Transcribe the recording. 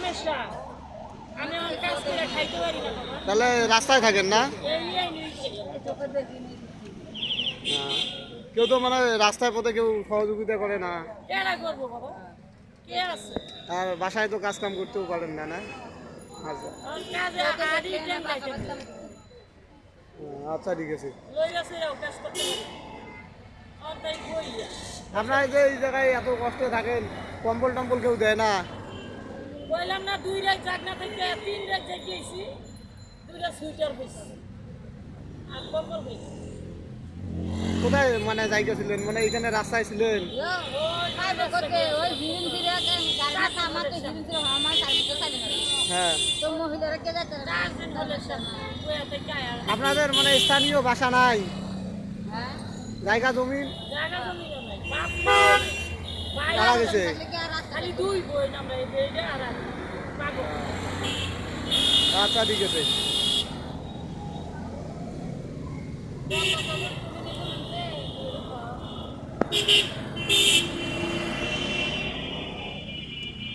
সমস্যা আমি আমার কাজ করে খাইতে পারি না বাবা তাহলে রাস্তায় থাকেন না? এই হ্যাঁ। কেউ তো মানে রাস্তায় পথে কেউ সহযোগিতা করে না, কেডা করবো বাবা কে আছে আর বাসায় তো কাজ কাম করতেও পারেন না, না? আচ্ছা আমার কাজে আদি টাইম লাগে আচ্ছা, ঠিক আছে। লই আছে এও কাজ করতে পারি আর তাই কইয়া আপনারা যে এই জায়গায় এত কষ্টে থাকেন, কম্বল টম্বল কেউ দেয় না? কইলাম না 2 রাত জাগনা থেকে 3 রাত জাগিয়েছি 2টা সুইটার বইছি আর কম্বল বইছি কোথায় মানে জায়গা ছিলেন, মানে এখানে রাস্তায় ছিলেন? হ্যাঁ। আপনাদের মানে স্থানীয় বাসা নাই, জায়গা জমি মারা গেছে? আচ্ছা, ঠিক আছে।